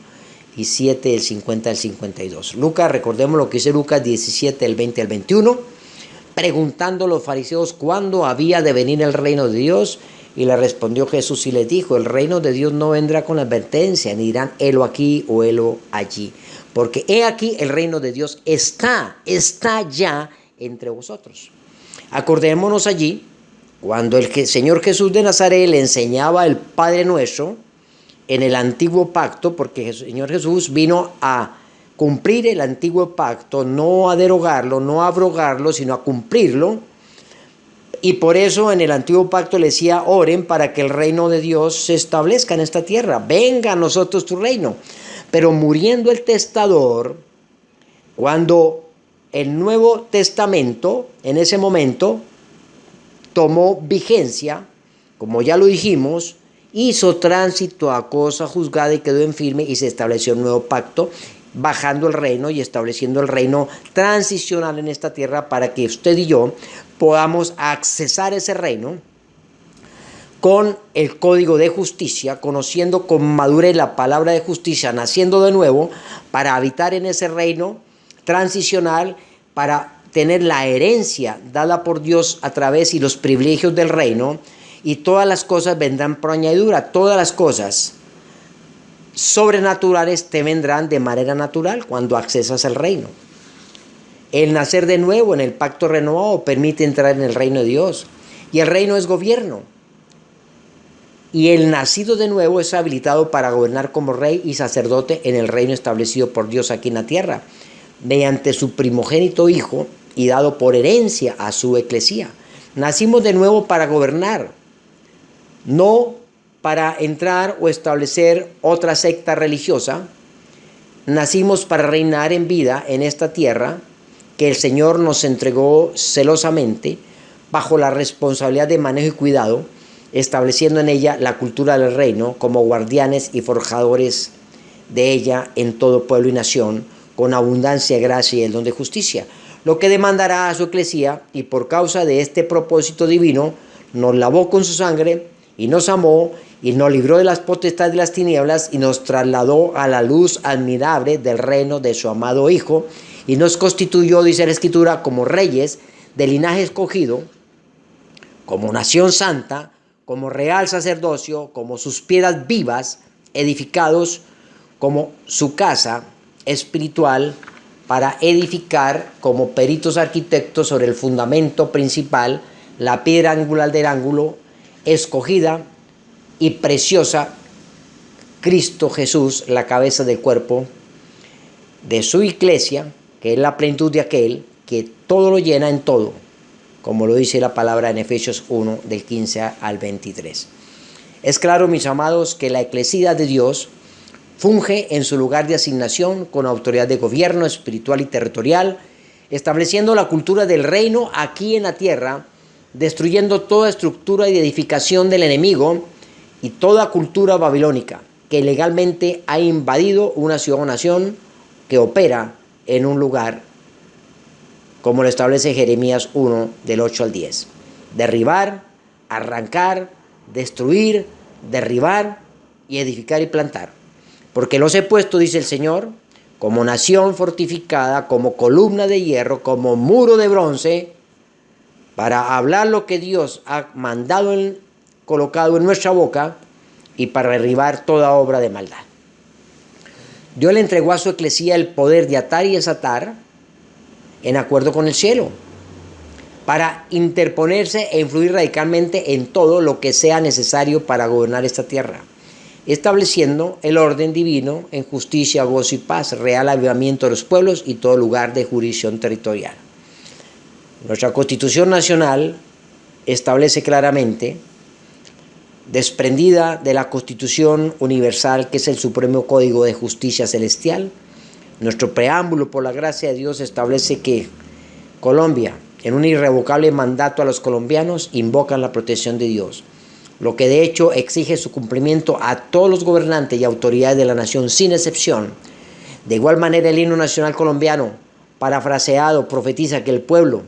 y 7 del 50 al 52. Lucas, recordemos lo que dice Lucas 17 del 20 al 21, preguntando a los fariseos cuándo había de venir el reino de Dios, y le respondió Jesús y les dijo: el reino de Dios no vendrá con advertencia, ni dirán helo aquí o helo allí, porque he aquí el reino de Dios está ya entre vosotros. Acordémonos allí cuando el Señor Jesús de Nazaret le enseñaba el Padre Nuestro en el antiguo pacto, porque el Señor Jesús vino a cumplir el antiguo pacto, no a derogarlo, no a abrogarlo, sino a cumplirlo. Y por eso en el antiguo pacto le decía: oren para que el reino de Dios se establezca en esta tierra, venga a nosotros tu reino. Pero muriendo el testador, cuando el Nuevo Testamento en ese momento tomó vigencia, como ya lo dijimos, hizo tránsito a cosa juzgada y quedó en firme, y se estableció un nuevo pacto, bajando el reino y estableciendo el reino transicional en esta tierra para que usted y yo podamos accesar ese reino con el código de justicia, conociendo con madurez la palabra de justicia, naciendo de nuevo para habitar en ese reino transicional, para tener la herencia dada por Dios a través y los privilegios del reino, y todas las cosas vendrán por añadidura. Todas las cosas sobrenaturales te vendrán de manera natural cuando accesas al reino. El nacer de nuevo en el pacto renovado permite entrar en el reino de Dios, y el reino es gobierno. Y el nacido de nuevo es habilitado para gobernar como rey y sacerdote en el reino establecido por Dios aquí en la tierra, mediante su primogénito Hijo y dado por herencia a su eclesía. Nacimos de nuevo para gobernar, no para entrar o establecer otra secta religiosa. Nacimos para reinar en vida en esta tierra que el Señor nos entregó celosamente, bajo la responsabilidad de manejo y cuidado, estableciendo en ella la cultura del reino como guardianes y forjadores de ella en todo pueblo y nación, con abundancia de gracia y el don de justicia, lo que demandará a su eclesía, y por causa de este propósito divino nos lavó con su sangre y nos amó y nos libró de las potestades de las tinieblas y nos trasladó a la luz admirable del reino de su amado Hijo, y nos constituyó, dice la Escritura, como reyes de linaje escogido, como nación santa, como real sacerdocio, como sus piedras vivas, edificados como su casa espiritual, para edificar como peritos arquitectos sobre el fundamento principal, la piedra angular del ángulo, escogida y preciosa, Cristo Jesús, la cabeza del cuerpo de su iglesia, que es la plenitud de aquel que todo lo llena en todo, como lo dice la palabra en Efesios 1, del 15 al 23. Es claro, mis amados, que la eclesía de Dios funge en su lugar de asignación con autoridad de gobierno espiritual y territorial, estableciendo la cultura del reino aquí en la tierra, destruyendo toda estructura y edificación del enemigo y toda cultura babilónica. que legalmente ha invadido una ciudad o nación que opera en un lugar, como lo establece Jeremías 1, del 8 al 10. Derribar, arrancar, destruir, derribar y edificar y plantar. Porque los he puesto, dice el Señor, como nación fortificada, como columna de hierro, como muro de bronce, para hablar lo que Dios ha mandado, colocado en nuestra boca, y para derribar toda obra de maldad. Dios le entregó a su eclesía el poder de atar y desatar en acuerdo con el cielo, para interponerse e influir radicalmente en todo lo que sea necesario para gobernar esta tierra, estableciendo el orden divino en justicia, gozo y paz, real avivamiento de los pueblos y todo lugar de jurisdicción territorial. Nuestra Constitución Nacional establece claramente, desprendida de la Constitución Universal, que es el Supremo Código de Justicia Celestial, nuestro preámbulo, por la gracia de Dios, establece que Colombia, en un irrevocable mandato a los colombianos, invocan la protección de Dios, lo que de hecho exige su cumplimiento a todos los gobernantes y autoridades de la nación, sin excepción. De igual manera, el himno nacional colombiano, parafraseado, profetiza que el pueblo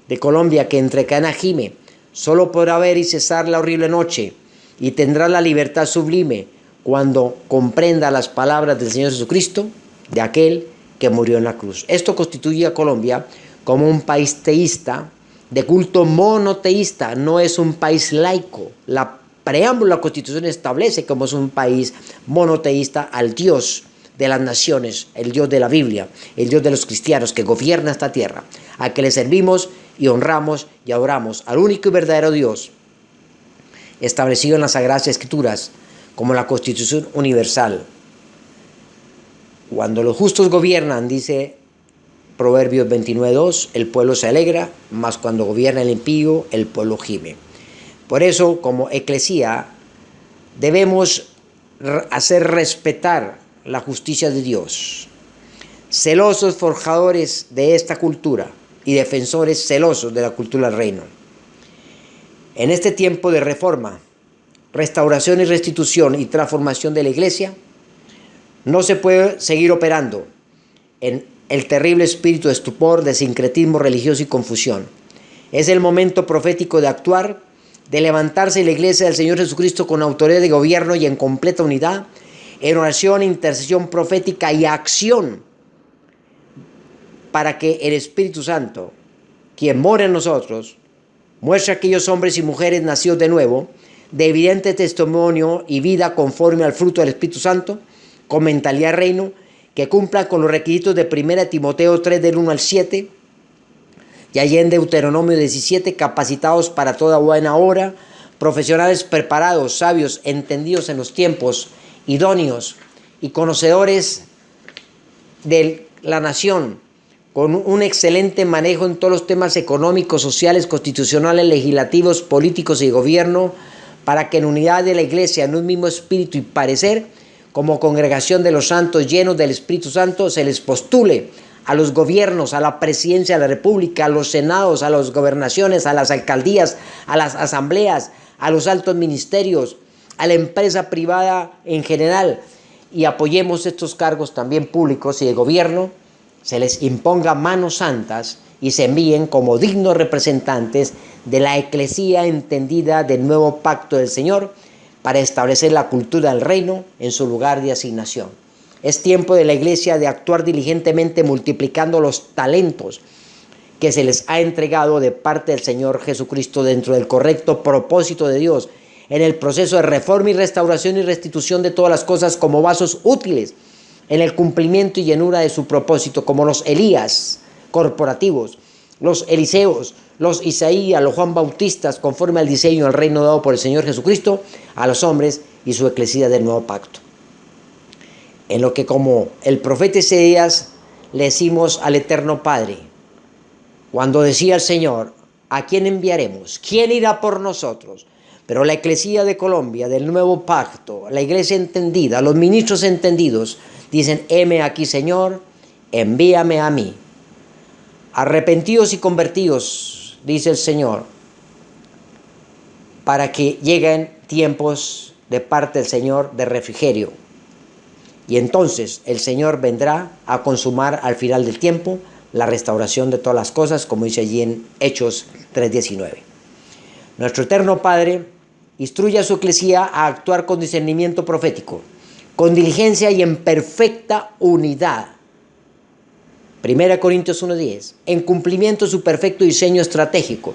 de Colombia, que entre cadena gime, solo podrá ver y cesar la horrible noche, y tendrá la libertad sublime cuando comprenda las palabras del Señor Jesucristo, de aquel que murió en la cruz. Esto constituye a Colombia como un país teísta, de culto monoteísta, no es un país laico. La preámbulo de la Constitución establece como es un país monoteísta al Dios de las naciones, el Dios de la Biblia, el Dios de los cristianos que gobierna esta tierra, a que le servimos y honramos y adoramos al único y verdadero Dios, establecido en las Sagradas Escrituras como la Constitución Universal. Cuando los justos gobiernan, dice Proverbios 29:2, el pueblo se alegra, mas cuando gobierna el impío, el pueblo gime. Por eso, como eclesía, debemos hacer respetar la justicia de Dios. Celosos forjadores de esta cultura y defensores celosos de la cultura del reino. En este tiempo de reforma, restauración y restitución y transformación de la iglesia, no se puede seguir operando en el terrible espíritu de estupor, de sincretismo religioso y confusión. Es el momento profético de actuar, de levantarse la iglesia del Señor Jesucristo con autoridad de gobierno y en completa unidad, en oración, intercesión profética y acción, para que el Espíritu Santo, quien mora en nosotros, muestre a aquellos hombres y mujeres nacidos de nuevo, de evidente testimonio y vida conforme al fruto del Espíritu Santo, con mentalidad reino, que cumplan con los requisitos de 1 Timoteo 3, del 1 al 7, y allí en Deuteronomio 17, capacitados para toda buena obra, profesionales preparados, sabios, entendidos en los tiempos, idóneos y conocedores de la nación, con un excelente manejo en todos los temas económicos, sociales, constitucionales, legislativos, políticos y gobierno, para que en unidad de la iglesia, en un mismo espíritu y parecer, como congregación de los santos llenos del Espíritu Santo, se les postule a los gobiernos, a la presidencia de la República, a los senados, a las gobernaciones, a las alcaldías, a las asambleas, a los altos ministerios, a la empresa privada en general, y apoyemos estos cargos también públicos y de gobierno, se les imponga manos santas y se envíen como dignos representantes de la eclesía entendida del nuevo pacto del Señor, para establecer la cultura del reino en su lugar de asignación. Es tiempo de la iglesia de actuar diligentemente multiplicando los talentos que se les ha entregado de parte del Señor Jesucristo dentro del correcto propósito de Dios, en el proceso de reforma y restauración y restitución de todas las cosas como vasos útiles, en el cumplimiento y llenura de su propósito, como los Elías corporativos, los Eliseos, los Isaías, los Juan Bautistas, conforme al diseño del reino dado por el Señor Jesucristo a los hombres y su eclesía del nuevo pacto. En lo que, como el profeta Isaías, le decimos al Eterno Padre, cuando decía el Señor, ¿a quién enviaremos? ¿Quién irá por nosotros? Pero la eclesía de Colombia, del nuevo pacto, la iglesia entendida, los ministros entendidos, dicen, heme aquí, Señor, envíame a mí. Arrepentidos y convertidos, dice el Señor, para que lleguen tiempos de parte del Señor de refrigerio. Y entonces el Señor vendrá a consumar al final del tiempo la restauración de todas las cosas, como dice allí en Hechos 3:19. Nuestro eterno Padre instruye a su eclesía a actuar con discernimiento profético, con diligencia y en perfecta unidad. 1 Corintios 1:10, en cumplimiento de su perfecto diseño estratégico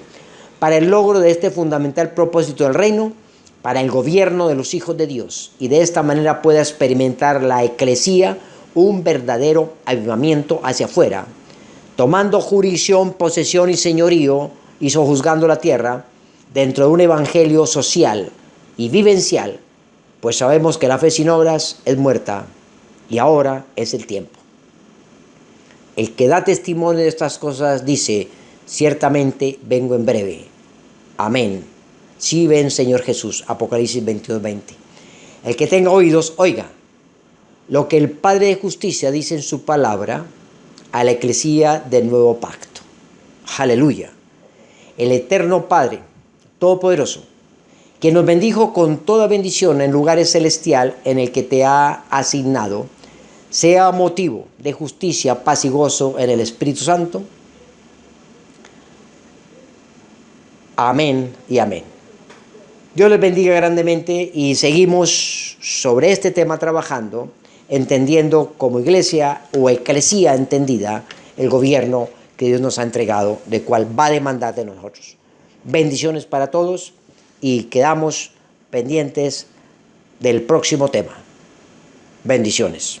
para el logro de este fundamental propósito del reino, para el gobierno de los hijos de Dios, y de esta manera pueda experimentar la eclesía un verdadero avivamiento hacia afuera, tomando jurisdicción, posesión y señorío y sojuzgando la tierra dentro de un evangelio social y vivencial, pues sabemos que la fe sin obras es muerta y ahora es el tiempo. El que da testimonio de estas cosas dice, ciertamente vengo en breve. Amén. Sí ven, Señor Jesús. Apocalipsis 22:20. El que tenga oídos, oiga lo que el Padre de Justicia dice en su palabra a la eclesía del nuevo pacto. Aleluya. El eterno Padre Todopoderoso, que nos bendijo con toda bendición en lugares celestial en el que te ha asignado, sea motivo de justicia, paz y gozo en el Espíritu Santo. Amén y amén. Dios les bendiga grandemente y seguimos sobre este tema trabajando, entendiendo como iglesia o eclesía entendida el gobierno que Dios nos ha entregado, de cual va a demandar de nosotros. Bendiciones para todos y quedamos pendientes del próximo tema. Bendiciones.